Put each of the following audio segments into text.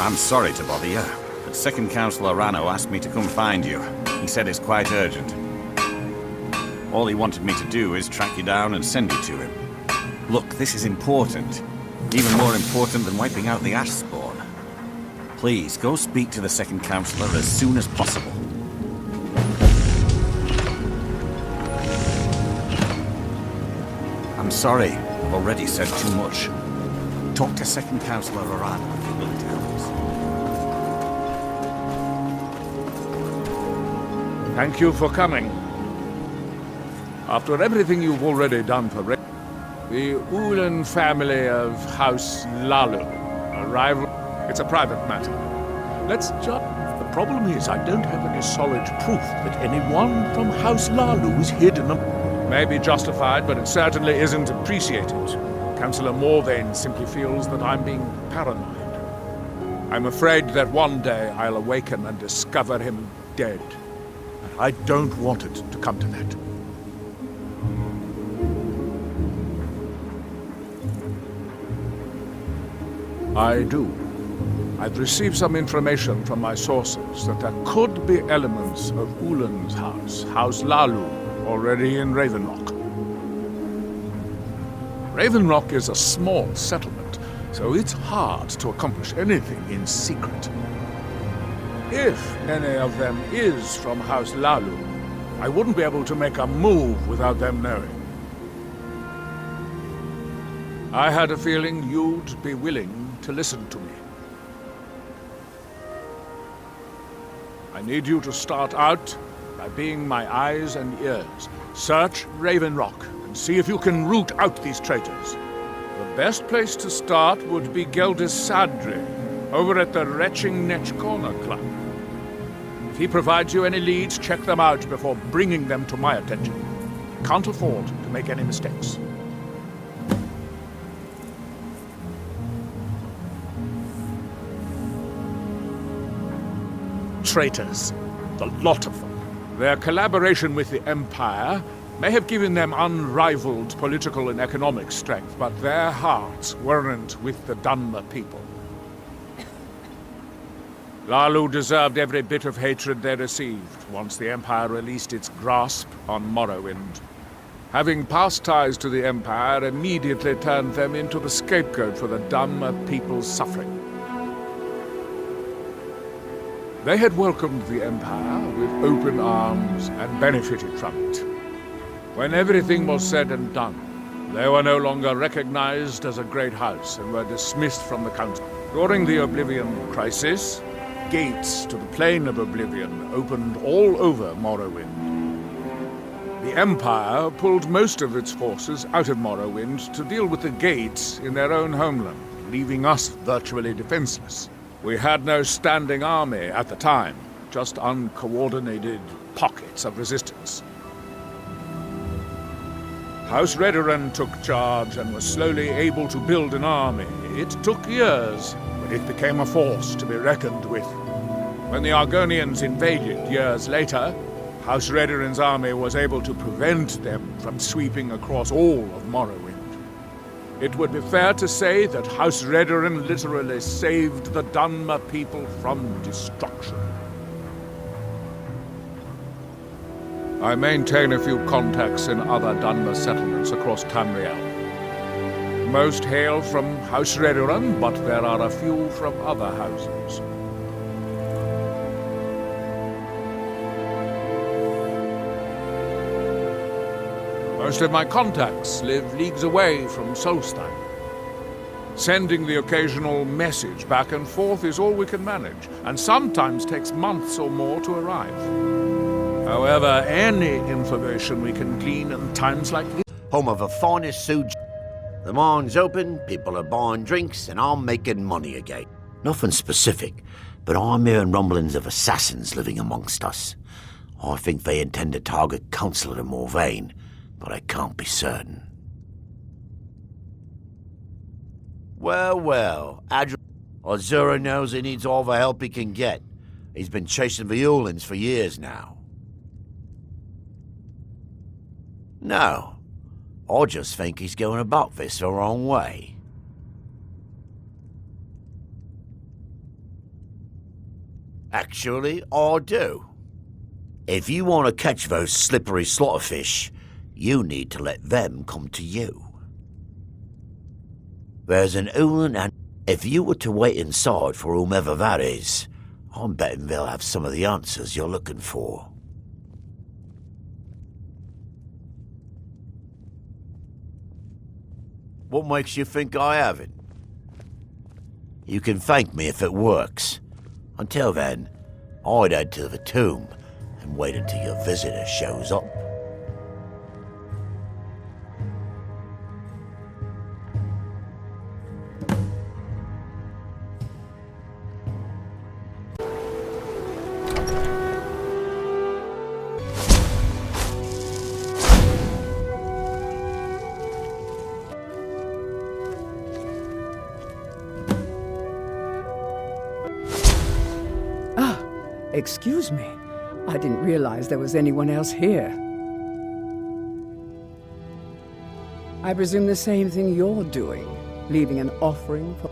I'm sorry to bother you, but Second Councillor Rano asked me to come find you. He said it's quite urgent. All he wanted me to do is track you down and send you to him. Look, this is important. Even more important than wiping out the ash spawn. Please, go speak to the Second Councillor as soon as possible. I'm sorry, I've already said too much. Talk to Second Councillor Rano if you're willing to help us. Thank you for coming. After everything you've already done for the Ulan family of House Lalu arrival, it's a private matter. Let's just... The problem is I don't have any solid proof that anyone from House Lalu is hidden. May be justified, but it certainly isn't appreciated. Councillor Morvain simply feels that I'm being paranoid. I'm afraid that one day I'll awaken and discover him dead. And I don't want it to come to that. I do. I've received some information from my sources that there could be elements of Ulan's house, House Lalu, already in Raven Rock. Raven Rock is a small settlement, so it's hard to accomplish anything in secret. If any of them is from House Lalu, I wouldn't be able to make a move without them knowing. I had a feeling you'd be willing to listen to me. I need you to start out by being my eyes and ears. Search Raven Rock and see if you can root out these traitors. The best place to start would be Geldis Sadri, over at the Retching Netch Corner Club. If he provides you any leads, check them out before bringing them to my attention. Can't afford to make any mistakes. Traitors, the lot of them. Their collaboration with the Empire may have given them unrivaled political and economic strength, but their hearts weren't with the Dunmer people. Lalu deserved every bit of hatred they received once the Empire released its grasp on Morrowind. Having past ties to the Empire immediately turned them into the scapegoat for the Dunmer people's suffering. They had welcomed the Empire with open arms and benefited from it. When everything was said and done, they were no longer recognized as a great house and were dismissed from the council. During the Oblivion Crisis, gates to the Plane of Oblivion opened all over Morrowind. The Empire pulled most of its forces out of Morrowind to deal with the gates in their own homeland, leaving us virtually defenseless. We had no standing army at the time, just uncoordinated pockets of resistance. House Redoran took charge and was slowly able to build an army. It took years, but it became a force to be reckoned with. When the Argonians invaded years later, House Redoran's army was able to prevent them from sweeping across all of Morrowind. It would be fair to say that House Redoran literally saved the Dunmer people from destruction. I maintain a few contacts in other Dunmer settlements across Tamriel. Most hail from House Redoran, but there are a few from other houses. Most of my contacts live leagues away from Solstein. Sending the occasional message back and forth is all we can manage, and sometimes takes months or more to arrive. However, any information we can glean in times like this... Home of the finest suge. The mine's open, people are buying drinks, and I'm making money again. Nothing specific, but I'm hearing rumblings of assassins living amongst us. I think they intend to target Councillor Morvain, but I can't be certain. Well, Azura knows he needs all the help he can get. He's been chasing the Ulans for years now. No, I just think he's going about this the wrong way. Actually, I do. If you want to catch those slippery slaughterfish, you need to let them come to you. There's an Ulan, and if you were to wait inside for whomever that is, I'm betting they'll have some of the answers you're looking for. What makes you think I haven't? You can thank me if it works. Until then, I'd head to the tomb and wait until your visitor shows up. Excuse me. I didn't realize there was anyone else here. I presume the same thing you're doing, leaving an offering for...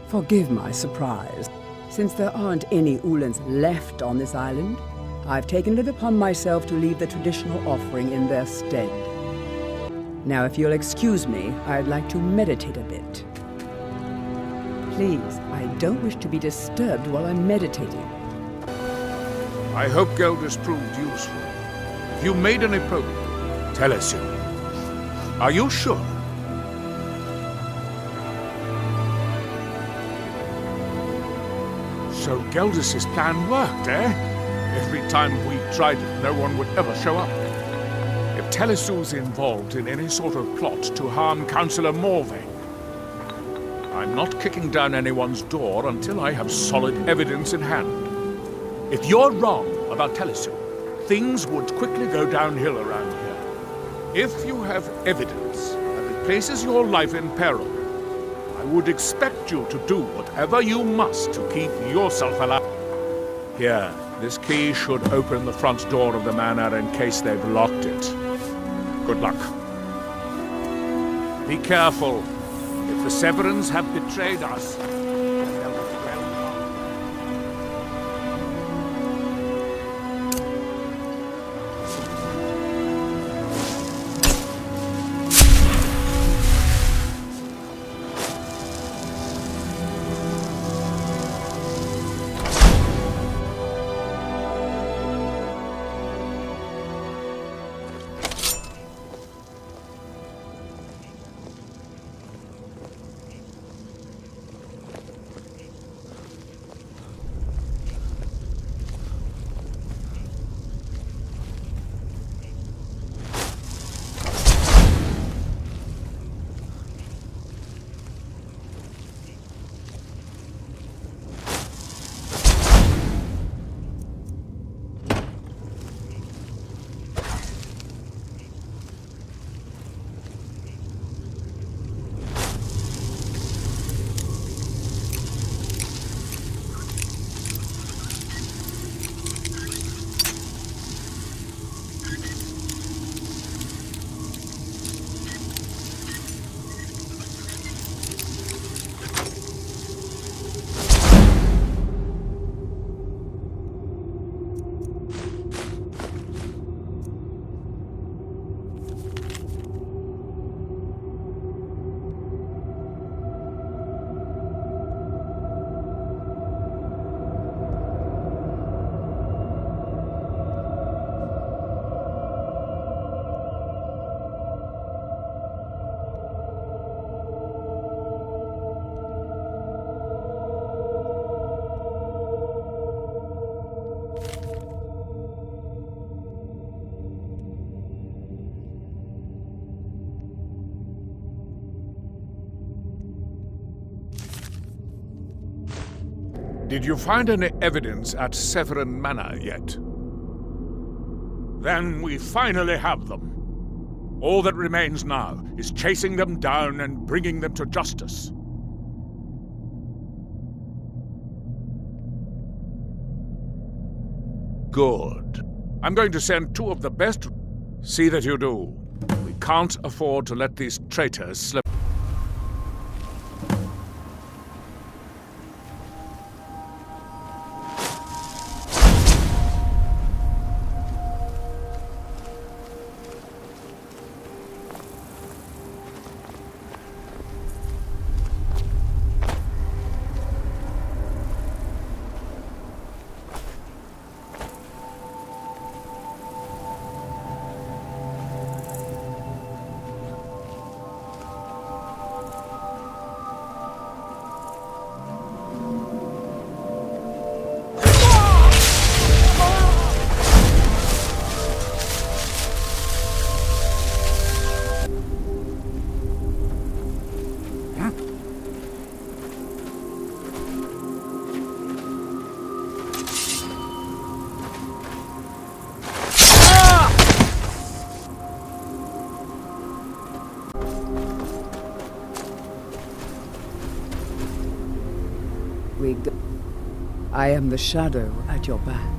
Forgive my surprise. Since there aren't any Ulans left on this island, I've taken it upon myself to leave the traditional offering in their stead. Now, if you'll excuse me, I'd like to meditate a bit. Please, I don't wish to be disturbed while I'm meditating. I hope Gelders proved useful. If you made any progress, tell us so. Are you sure? So Gelders' plan worked, eh? Every time we tried it, no one would ever show up. If Telesu's involved in any sort of plot to harm Councillor Morag, I'm not kicking down anyone's door until I have solid evidence in hand. If you're wrong about Telesu, things would quickly go downhill around here. If you have evidence that it places your life in peril, I would expect you to do whatever you must to keep yourself alive. Here, this key should open the front door of the manor in case they've locked it. Good luck. Be careful. If the Severans have betrayed us, did you find any evidence at Severin Manor yet? Then we finally have them. All that remains now is chasing them down and bringing them to justice. Good. I'm going to send two of the best. See that you do. We can't afford to let these traitors slip. we go. I am the shadow at your back.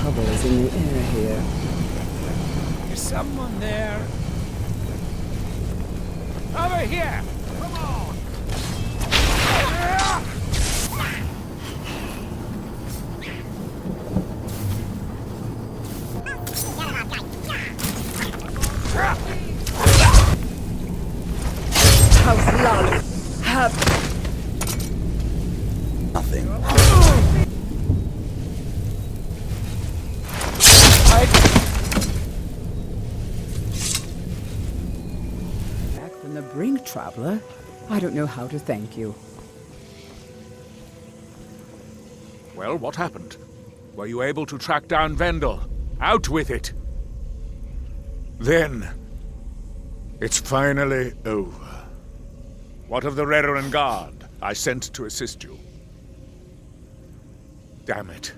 Trouble is in the air here. Is someone there? Over here! Come on! House Lalo, have Nothing. back from the brink, traveler. I don't know how to thank you. Well, what happened? Were you able to track down Vendel? Out with it! Then, it's finally over. What of the Reverend Guard I sent to assist you? Damn it.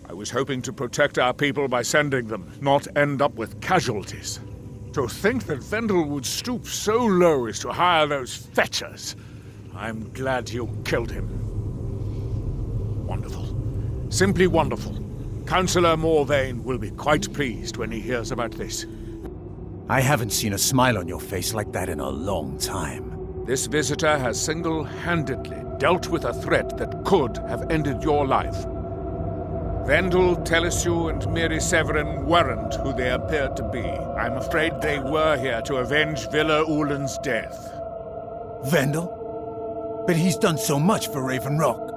I was hoping to protect our people by sending them, not end up with casualties. To think that Vendel would stoop so low as to hire those fetchers. I'm glad you killed him. Wonderful. Simply wonderful. Councillor Morvain will be quite pleased when he hears about this. I haven't seen a smile on your face like that in a long time. This visitor has single-handedly dealt with a threat that could have ended your life. Vendel, Telesue, and Miri Severin weren't who they appeared to be. I'm afraid they were here to avenge Villa Ulen's death. Vendel? But he's done so much for Raven Rock.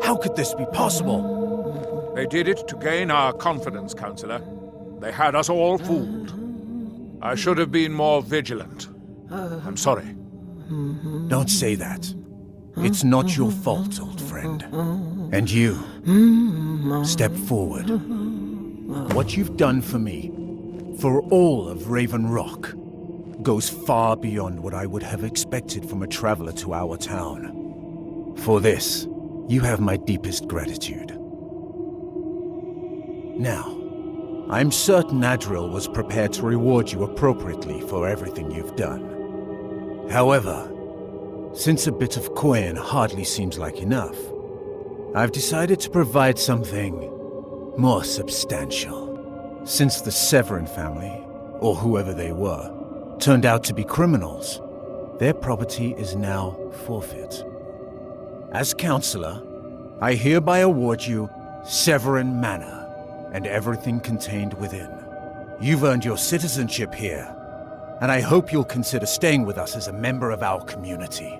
How could this be possible? They did it to gain our confidence, Councillor. They had us all fooled. I should have been more vigilant. I'm sorry. Don't say that. It's not your fault, old friend. And you, step forward. What you've done for me, for all of Raven Rock, goes far beyond what I would have expected from a traveler to our town. For this, you have my deepest gratitude. Now, I'm certain Adril was prepared to reward you appropriately for everything you've done. However, since a bit of coin hardly seems like enough, I've decided to provide something more substantial. Since the Severin family, or whoever they were, turned out to be criminals, their property is now forfeit. As Councillor, I hereby award you Severin Manor and everything contained within. You've earned your citizenship here, and I hope you'll consider staying with us as a member of our community.